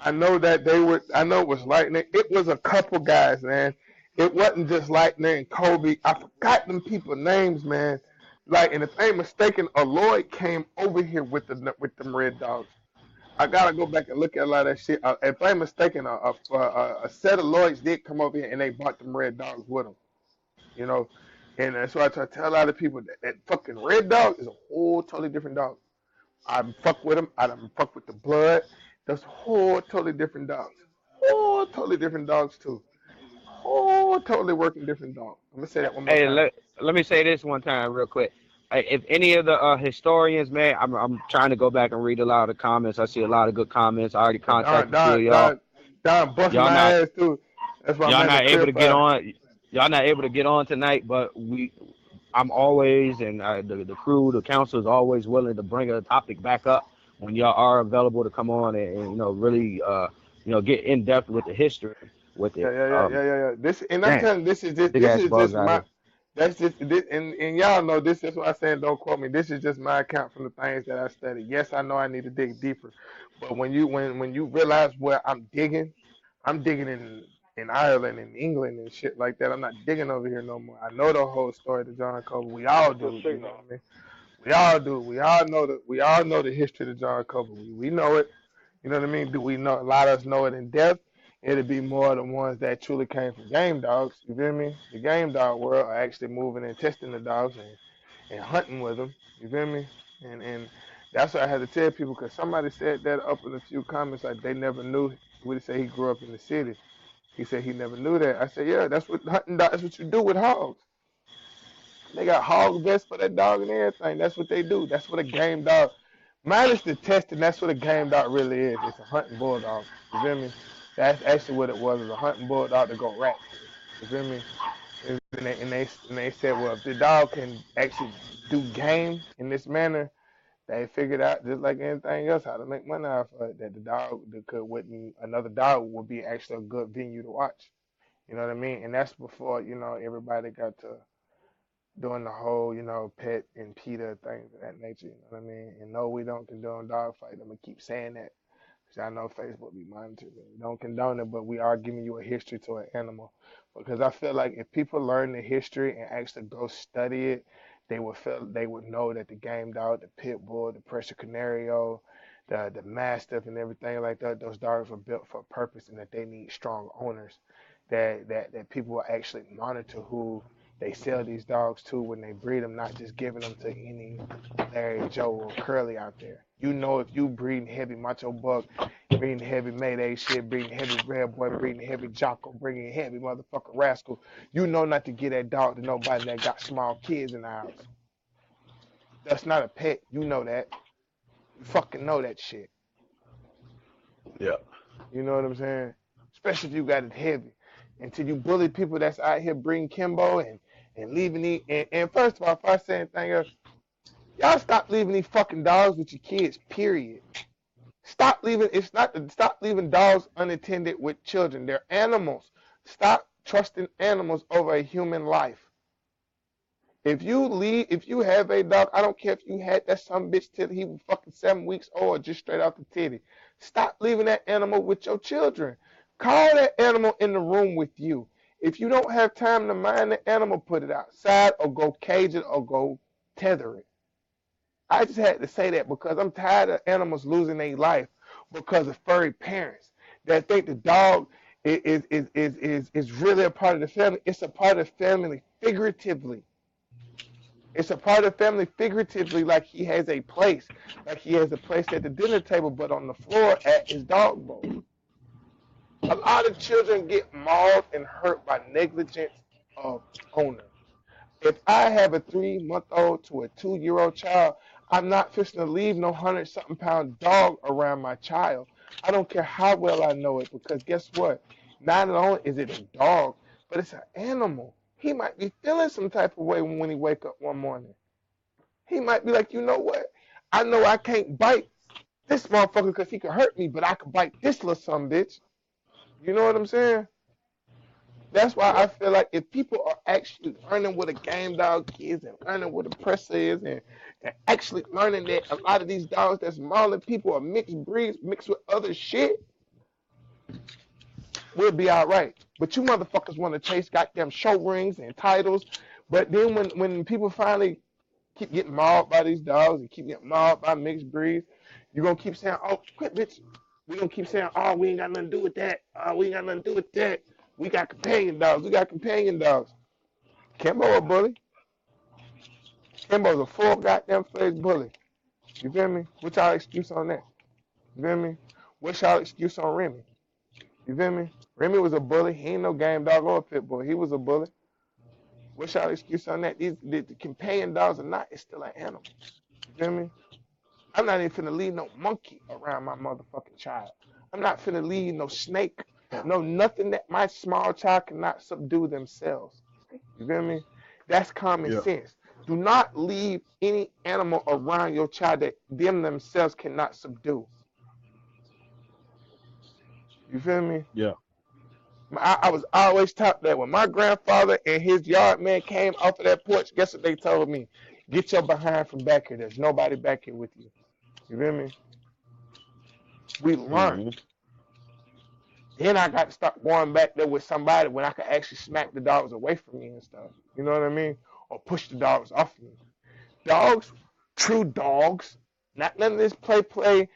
B: I know that I know it was Lightner. It was a couple guys, man. It wasn't just Lightner and Kobe. I forgot them people names, man. Like, and if I ain't mistaken, Lloyd came over here with them red dogs. I gotta go back and look at a lot of that shit. If I ain't mistaken, a set of Lloyds did come over here and they bought them red dogs with them. You know, and that's why I try to tell a lot of people that fucking red dog is a whole totally different dog. I fuck with them. I don't fuck with the blood. Those whole totally different dogs. Whole totally different dogs too. Whole totally working different dogs. I'm gonna say that one more
C: Hey,
B: time.
C: let me say this one time real quick. If any of the historians, man, I'm trying to go back and read a lot of the comments. I see a lot of good comments. I already
B: Don
C: contacted a few of
B: Don
C: y'all.
B: Don Don busting
C: Y'all
B: my
C: not
B: ass too. That's why I'm
C: Y'all
B: at the
C: not able
B: crib
C: to get
B: for.
C: on. Y'all not able to get on tonight, but I'm always, and the crew, the council is always willing to bring a topic back up when y'all are available to come on and really get in depth with the history with
B: Yeah,
C: it.
B: yeah, yeah, yeah, yeah, yeah. This and I'm
C: Damn,
B: telling you,
C: big
B: this
C: ass
B: is
C: bugs
B: just
C: out
B: my
C: here.
B: that's just this and y'all know this is why I'm saying don't quote me. This is just my account from the things that I study. Yes, I know I need to dig deeper, but when you realize where I'm digging in Ireland and England and shit like that. I'm not digging over here no more. I know the whole story to John Cover. We all
A: What's the
B: do. You know
A: signal?
B: what I mean? We all do. We all know the history of John Cover. We know it. You know what I mean? Do we know a lot of us know it in depth? It'd be more the ones that truly came from game dogs. You feel me? The game dog world are actually moving and testing the dogs and hunting with them. You feel me? And that's what I had to tell people because somebody said that up in a few comments like they never knew. Would say he grew up in the city? He said he never knew that. I said, yeah, that's what hunting dog. That's what you do with hogs. They got hog vests for that dog and everything. That's what they do. That's what a game dog. Minus the testing, that's what a game dog really is. It's a hunting bulldog. You feel me? That's actually what it was. It was a hunting bulldog to go rats. You feel me? And they said, well, if the dog can actually do game in this manner, they figured out just like anything else how to make money off of it. That the dog that could wouldn't another dog would be actually a good venue to watch. You know what I mean? And that's before everybody got to doing the whole, pet and PETA things of that nature. You know what I mean? And no, we don't condone dog fight. I'm gonna keep saying that because I know Facebook be monitoring. We don't condone it, but we are giving you a history to an animal because I feel like if people learn the history and actually go study it, they would know that the game dog, the pit bull, the Pressure Canario, the Mastiff, and everything like that, those dogs were built for a purpose and that they need strong owners. That people will actually monitor who they sell these dogs to when they breed them, not just giving them to any Larry, Joe, or Curly out there. You know, if you breeding heavy Macho Buck, breeding heavy Mayday shit, breeding heavy Red Boy, breeding heavy Jocko, bringing heavy motherfucking Rascal, you know not to get that dog to nobody that got small kids in the house. That's not a pet. You know that. You fucking know that shit.
C: Yeah.
B: You know what I'm saying? Especially if you got it heavy. Until you bully people that's out here bringing Kimbo and leaving and first of all, if I say anything else, y'all stop leaving these fucking dogs with your kids, period. Stop leaving dogs unattended with children. They're animals. Stop trusting animals over a human life. If you have a dog, I don't care if you had that some bitch till he was fucking 7 weeks old, just straight off the titty. Stop leaving that animal with your children. Call that animal in the room with you. If you don't have time to mind the animal, put it outside or go cage it or go tether it. I just had to say that because I'm tired of animals losing their life because of furry parents that think the dog is really a part of the family. It's a part of the family figuratively. It's a part of the family figuratively, like he has a place, like he has a place at the dinner table, but on the floor at his dog bowl. A lot of children get mauled and hurt by negligence of owners. If I have a 3 month old to a 2 year old child, I'm not fixing to leave no 100 something pound dog around my child. I don't care how well I know it because guess what? Not only is it a dog, but it's an animal. He might be feeling some type of way when he wake up one morning. He might be like, you know what? I know I can't bite this motherfucker because he can hurt me, but I can bite this little son bitch. You know what I'm saying? That's why I
A: Yep.
B: feel like if people are actually learning what a game dog is and learning what a presser is and actually learning that a lot of these dogs that's mauling people are mixed breeds mixed with other shit, we'll be all right. But you motherfuckers want to chase goddamn show rings and titles. But then when people finally keep getting mauled by these dogs and keep getting mauled by mixed breeds, you're going to keep saying, oh, quit, bitch. We're going to keep saying, oh, we ain't got nothing to do with that. Oh, we ain't got nothing to do with that. We got companion dogs. We got companion dogs. Kimbo a bully. Kimbo's a full goddamn fledged bully. You feel me? What's y'all excuse on that? You feel me? What's y'all excuse on Remy? You feel me? Remy was a bully. He ain't no game dog or a pit bull. He was a bully. What's y'all excuse on that? The companion dogs are not. It's still an animal. You feel me? I'm not even finna leave no monkey around my motherfucking child. I'm not finna leave no snake No, nothing that my small child cannot subdue themselves. You feel me? That's common
D: Yeah.
B: sense. Do not leave any animal around your child that them themselves cannot subdue. You feel me?
D: Yeah.
B: I was always taught that when my grandfather and his yard man came off of that porch, guess what they told me? Get your behind from back here. There's nobody back here with you. You feel me? We learned.
D: Hmm.
B: Then I got to start going back there with somebody when I could actually smack the dogs away from me and stuff. You know what I mean? Or push the dogs off me. Dogs, true dogs, not none of this play,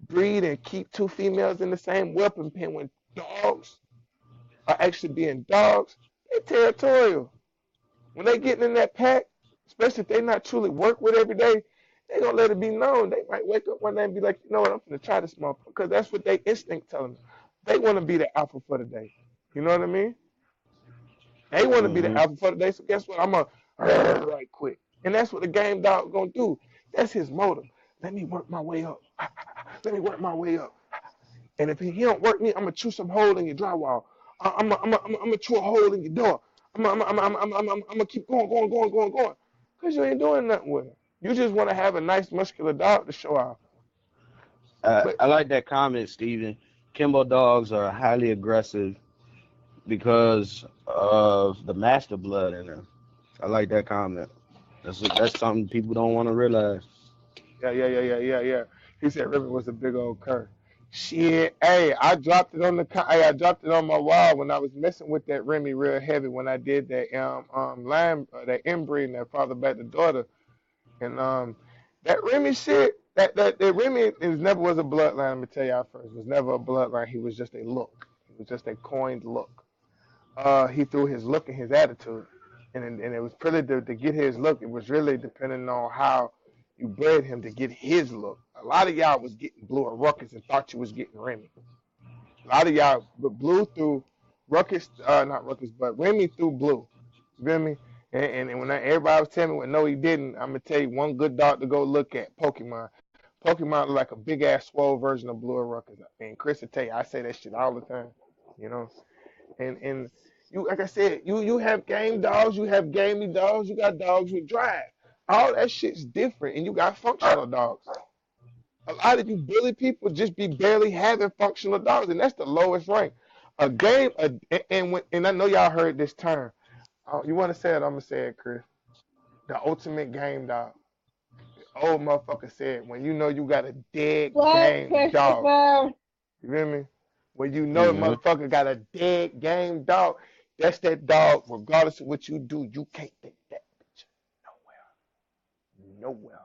B: breed and keep two females in the same weapon pen. When dogs are actually being dogs, they're territorial. When they getting in that pack, especially if they not truly work with every day, they gonna let it be known. They might wake up one day and be like, you know what, I'm gonna try this motherfucker, because that's what they instinct telling them. They want to be the alpha for the day. You know what I mean? They want to be the
D: Hmm.
B: alpha for the day. So guess what? I'm gonna right quick, and that's what the game dog gonna do. That's his motive. Let me work my way up. Let me work my way up. And if he don't work me, I'm gonna chew some hole in your drywall. I'm gonna chew a hole in your door. I'm gonna keep going. Cause you ain't doing nothing with him. You just want to have a nice muscular dog to show off. But
C: I like that comment, Steven. Kimbo dogs are highly aggressive because of the master blood in them. I like that comment. That's something people don't want to realize.
B: yeah. He said Remy was a big old curse. Shit, hey, I dropped it on I dropped it on my wall when I was messing with that Remy real heavy when I did that lamb that inbreeding that father back to daughter. And that Remy shit, that Remy is never was a bloodline. Let me tell y'all first, it was never a bloodline. He was just a look. He was just a coined look. He threw his look and his attitude, and it was really to get his look. It was really depending on how you bred him to get his look. A lot of y'all was getting Blue or Ruckus and thought you was getting Remy. A lot of y'all, but Blue threw Ruckus, not Ruckus, but Remy threw Blue. You feel me? And when everybody was telling me, well, no, he didn't. I'm gonna tell you one good dog to go look at. Pokemon. Pokemon look like a big ass swole version of Blue or Ruckus. And Chris will tell you, I say that shit all the time. You know, and you like I said, you have game dogs, you have gamey dogs, you got dogs with drive. All that shit's different, and you got functional dogs. A lot of you bully people just be barely having functional dogs, and that's the lowest rank. A game, and I know y'all heard this term. You want to say it? I'm gonna say it, Chris. The ultimate game dog. The old motherfucker said, when you know you got a dead
E: What,
B: game dog.
E: Christopher?
B: You feel me? When you know the
C: Hmm.
B: motherfucker got a dead game dog, that's that dog. Regardless of what you do, you can't take that bitch nowhere.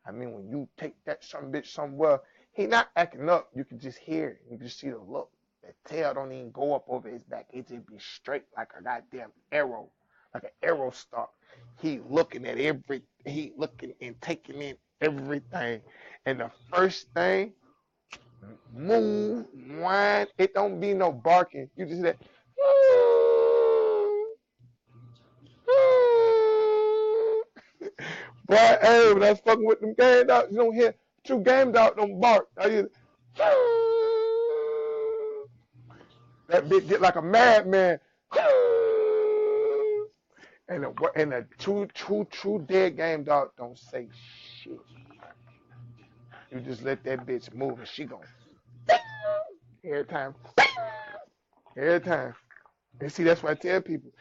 B: I mean, when you take that some bitch somewhere, he not acting up. You can just hear it. You can just see the look. That tail don't even go up over his back. It just be straight like a goddamn arrow, like an arrow stalk. He looking at he looking and taking in everything. And the first thing, move, whine. It don't be no barking. You just that. Boy, hey, when I was fucking with them game dogs, you don't hear true game dog don't bark. I just, that bitch get like a madman. And a true dead game dog don't say shit. You just let that bitch move and she gon' every time. Every time. And see, that's why I tell people.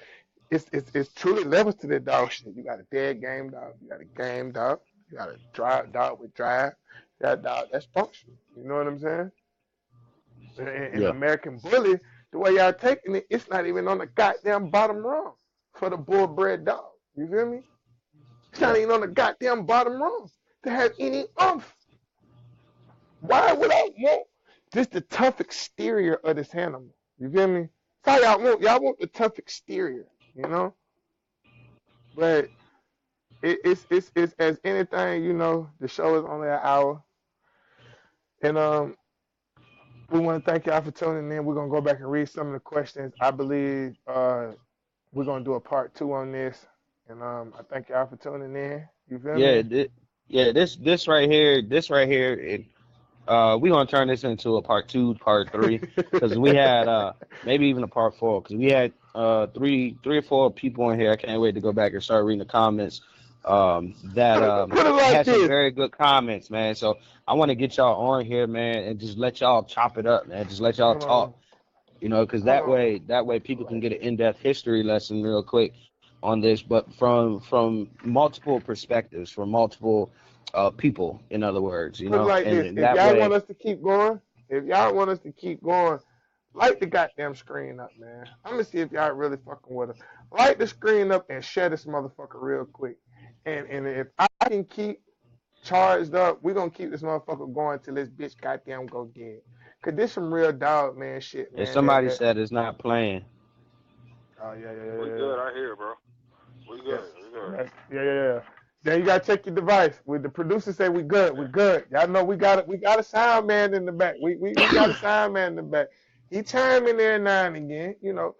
B: It's truly levels to that dog shit. You got a dead game dog. You got a game dog. You got a drive dog with drive. That dog that's functional. You know what I'm saying? In
D: Yeah.
B: American Bully, the way y'all taking it, it's not even on the goddamn bottom rung for the bull bred dog. You feel me? It's not
D: Yeah.
B: even on the goddamn bottom rung to have any umph. Why would I want just the tough exterior of this animal? You feel me? That's all y'all want. Y'all want the tough exterior, you know? But it's as anything, you know, the show is only an hour. And we want to thank y'all for tuning in. We're gonna go back and read some of the questions. I believe we're gonna do a part two on this. And I thank y'all for tuning in. You feel me?
C: Yeah, yeah. This right here, We gonna turn this into a part two, part three, because we had maybe even a part four, because we had three or four people in here. I can't wait to go back and start reading the comments. That
B: Put it like
C: had some
B: this.
C: very good comments, man. So I want to get y'all on here, man, and just let y'all chop it up, man. Just let y'all
B: Hold
C: talk,
B: on.
C: because
B: Hold on.
C: that way people can get an in-depth history lesson real quick on this, but from multiple perspectives, from multiple people, in other words,
B: Put it like this.
C: and
B: If
C: that
B: y'all want
C: way.
B: us to keep going, if y'all want us to keep going, light the goddamn screen up, man. I'm gonna see if y'all really fucking with us. Light the screen up and share this motherfucker real quick. And if I can keep charged up, we gonna keep this motherfucker going till this bitch goddamn go dead. Cause this some real dog man shit,
C: If
B: man.
C: somebody said it's not playing,
B: Oh yeah, yeah,
A: We
B: yeah,
A: good out here, bro. We
B: yeah,
A: good. We good.
B: yeah, yeah, yeah, yeah. Then you gotta check your device. With the producer say we good, we good. Y'all know we got it. We got a sound man in the back. We got a sound man in the back. He chime in there now and again, you know.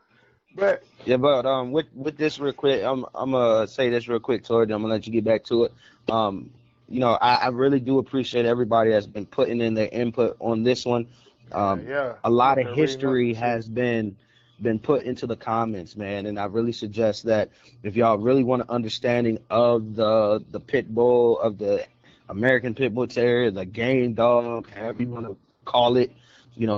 B: But
C: yeah. But with this real quick, I'm gonna say this real quick, Tori. Then I'm gonna let you get back to it. Um, I really do appreciate everybody that's been putting in their input on this one. Um,
B: yeah,
C: a
B: I'm
C: lot
B: up
C: of
B: there reading up some
C: history
B: shit.
C: has been put into the comments, man, and I really suggest that if y'all really want an understanding of the pit bull, of the American pit bull terrier, the game dog, however you want to call it,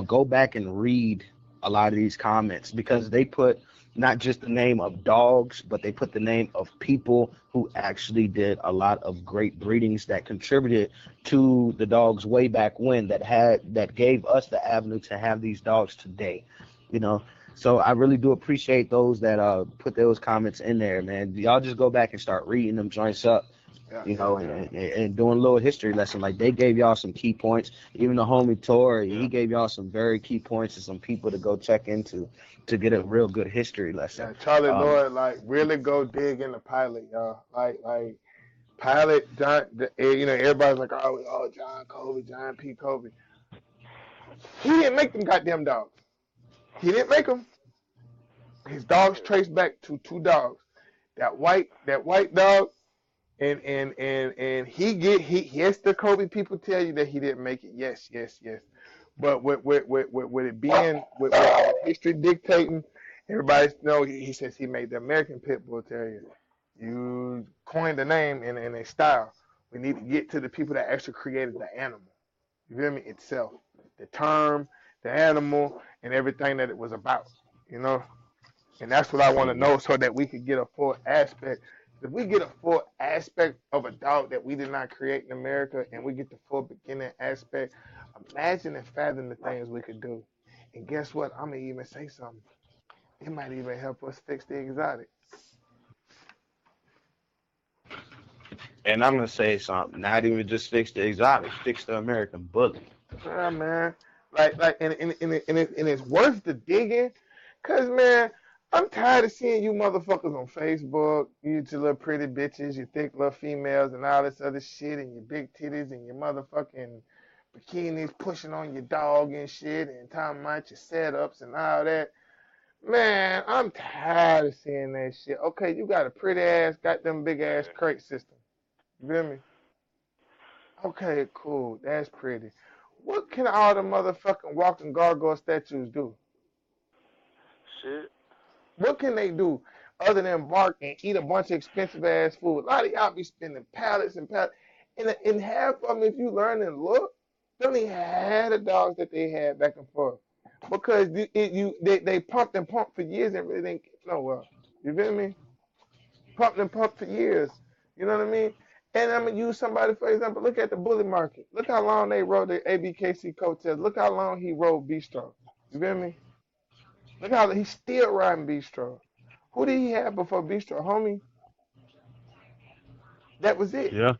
C: go back and read a lot of these comments, because they put not just the name of dogs, but they put the name of people who actually did a lot of great breedings that contributed to the dogs way back when, that gave us the avenue to have these dogs today. You know, so I really do appreciate those that put those comments in there, man. Y'all just go back and start reading them joints up,
B: Yeah, yeah, yeah.
C: and doing a little history lesson. Like, they gave y'all some key points. Even the homie Tori,
A: Yeah.
C: he gave y'all some very key points and some people to go check into to get a real good history lesson.
B: Yeah, Charlie
C: Um,
B: Lloyd, like really go dig in the pilot, y'all. Like pilot John. You know, everybody's like, oh, John Kobe, John P. Kobe. He didn't make them goddamn dogs. He didn't make them. His dogs
A: Yeah.
B: traced back to two dogs. That white dog, and he yes, the Kobe people tell you that he didn't make it. Yes, yes, yes. But with it being with history dictating, everybody know he says he made the American Pit Bull Terrier. You coined the name in a style. We need to get to the people that actually created the animal. You feel me? Itself, the term, the animal, and everything that it was about. You know, and that's what I want to
C: mhm.
B: know so that we could get a full aspect. If we get a full aspect of a dog that we did not create in America, and we get the full beginning aspect, imagine and fathom the things we could do. And guess what? I'm gonna even say something. It might even help us fix the exotic.
C: And I'm gonna say something. Not even just fix the exotic, fix the American bully.
B: Yeah, man. And it's worth the digging. Cause man, I'm tired of seeing you motherfuckers on Facebook, you two little pretty bitches, you thick little females and all this other shit and your big titties and your motherfucking bikinis pushing on your dog and shit and talking about your setups and all that. Man, I'm tired of seeing that shit. Okay, you got a pretty ass, got them big ass
A: Yeah.
B: crate system. You feel me? Okay, cool. That's pretty. What can all the motherfucking walking gargoyle statues do?
A: Shit.
B: What can they do other than bark and eat a bunch of expensive ass food? A lot of y'all be spending pallets and pallets. And half of them, if you learn and look, they don't even have the dogs that they had back and forth. Because they pumped and pumped for years and really didn't get nowhere. You feel me? Pumped and pumped for years. You know what I mean? And I'm gonna use somebody for example. Look at the bully market. Look how long they rode the ABKC coattails. Look how long he rode Bistro. You feel me? Look how he's still riding Bistro. Who did he have before Bistro? Homie, that was it.
C: Yeah.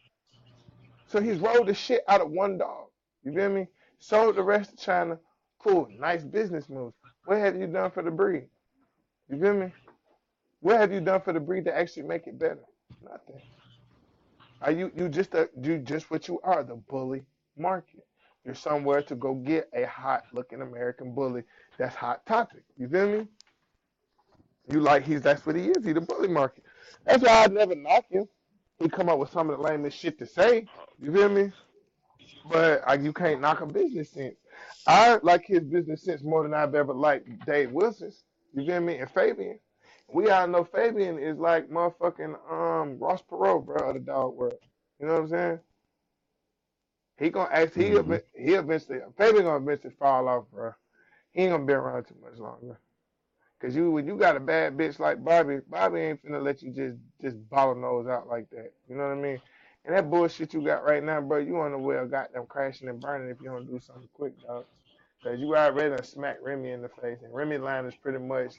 B: So he's rolled the shit out of one dog. You feel me? Sold the rest to China. Cool, nice business moves. What have you done for the breed? You feel me? What have you done for the breed to actually make it better? Nothing. Are you just what you are, the bully market. You're somewhere to go get a hot looking American bully that's hot topic. You feel me? You like that's what he is. He the bully market. That's why I never knock him. He come up with some of the lamest shit to say. You feel me? but you can't knock a business sense. I like his business sense more than I've ever liked Dave Wilson's. You get me? And Fabian. We all know Fabian is like motherfucking Ross Perot, bro, of the dog world. You know what I'm saying? He gonna ask.
C: Hmm.
B: He eventually. Fabian gonna eventually fall off, bro. He ain't gonna be around too much longer. Cause when you got a bad bitch like Bobby, Bobby ain't finna let you just bottle nose out like that. You know what I mean? And that bullshit you got right now, bro, you on the way of goddamn crashing and burning if you don't do something quick, dog. Cause you already done smacked Remy in the face, and Remy line is pretty much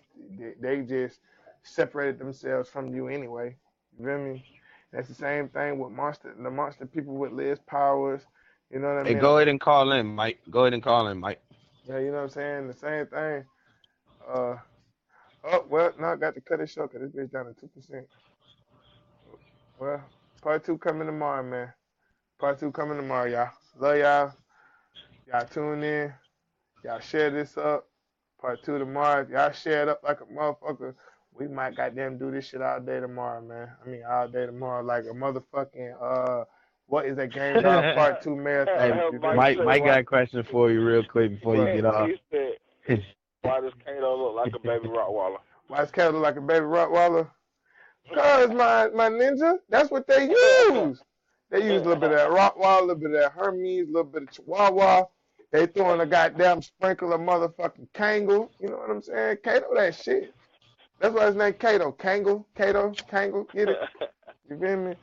B: they just separated themselves from you anyway. You feel me? That's the same thing with the monster people with Liz Powers. You know what I
C: Hey,
B: mean?
C: go ahead and call in, Mike. Go ahead and call in, Mike.
B: Yeah, you know what I'm saying? The same thing. Uh, oh well, now I got to cut it short because this bitch down to 2%. Well, part two coming tomorrow, man. Part two coming tomorrow, y'all. Love y'all. Y'all tune in. Y'all share this up. Part two tomorrow. If y'all share it up like a motherfucker, we might goddamn do this shit all day tomorrow, man. I mean, all day tomorrow, like a motherfucking what is that game dog part two
C: Hey,
B: marathon? You feel
A: Mike
B: me?
C: Mike,
A: said,
C: Mike
A: "Why?"
C: got a question for you real quick before you
B: What?
C: get off.
A: He said, "Why does Kato look like a baby Rottweiler?"
B: Why is Cat look like a baby Rottweiler? Cause my ninja, that's what they use. They use a little bit of that Rottweiler, a little bit of that Hermes, a little bit of Chihuahua. They throwing a goddamn sprinkle of motherfucking Kangle. You know what I'm saying? Kato that shit. That's why his name Kato. Kangle. Get it? You feel me?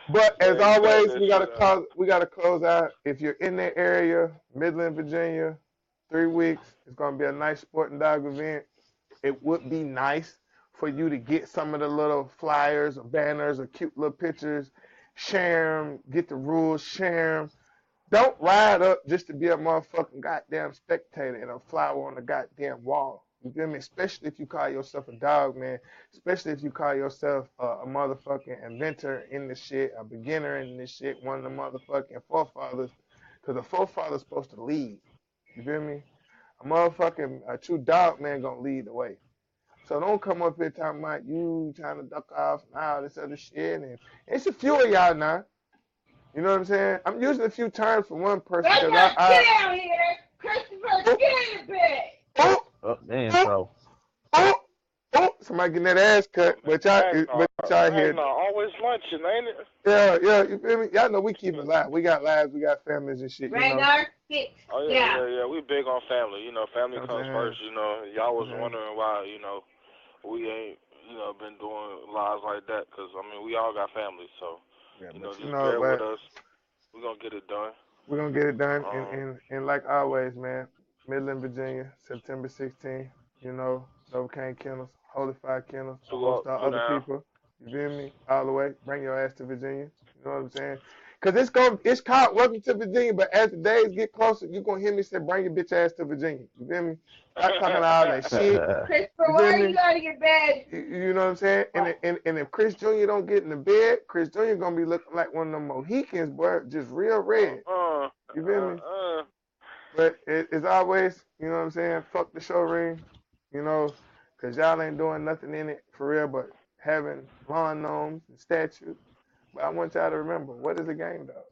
B: But as
A: Man, he cracked
B: always,
A: that shit up.
B: we gotta close out. If you're in that area, Midland, Virginia, 3 weeks, it's gonna be a nice sporting dog event. It would be nice for you to get some of the little flyers or banners or cute little pictures, share them, get the rules, share them. Don't ride up just to be a motherfucking goddamn spectator and a flower on the goddamn wall. You feel me? Especially if you call yourself a dog, man. Especially if you call yourself a motherfucking inventor in this shit, a beginner in this shit, one of the motherfucking forefathers. Because the forefather's supposed to lead. You feel me? A true dog man gonna lead the way. So don't come up here talking about you trying to duck off and all this other shit. And it's a few of y'all now. You know what I'm saying? I'm using a few terms for one person
D: Let's
B: because
D: not get out here. Christopher,
B: oh,
D: get in bed.
B: oh,
C: Oh, damn,
B: oh,
C: bro.
B: oh, somebody getting that ass cut, but y'all
A: Heck
B: here.
A: no, always lunching, ain't it?
B: Yeah, you feel me? Y'all know we keep it live. We got lives, we got families and shit, you know.
D: Radar 6,
A: Oh
D: get
A: yeah,
D: out.
A: yeah, yeah. We big on family. You know, family
B: You know what
A: comes
B: I'm
A: first. Y'all was
B: saying?
A: wondering why. We ain't been doing lives like that because I mean we all got families. So
B: Yeah, but you
A: just
B: know
A: bear with
B: what?
A: us. We gonna get it done.
B: We're gonna get it done,
A: Um,
B: and like always, man. Midland, Virginia, September 16th. Novocaine Kennels, Holy Fire Kennels, a
A: two
B: host
A: up,
B: of
A: two
B: other
A: down.
B: people. You feel me? All the way. Bring your ass to Virginia. You know what I'm saying? Cause it's called Welcome to Virginia, but as the days get closer, you're gonna hear me say, bring your bitch ass to Virginia. You feel me? Stop talking all that shit.
D: Christopher,
B: You
D: why
B: feel
D: are you
B: me?
D: going to your bed?
B: You know what I'm saying?
D: What?
B: And if Chris Jr. don't get in the bed, Chris Jr. gonna be looking like one of them Mohicans, boy, just real red. You feel me?
A: uh.
B: But it's always, you know what I'm saying? Fuck the show ring, you know, because y'all ain't doing nothing in it for real but having lawn gnomes and statues. But I want y'all to remember, what is a game dog?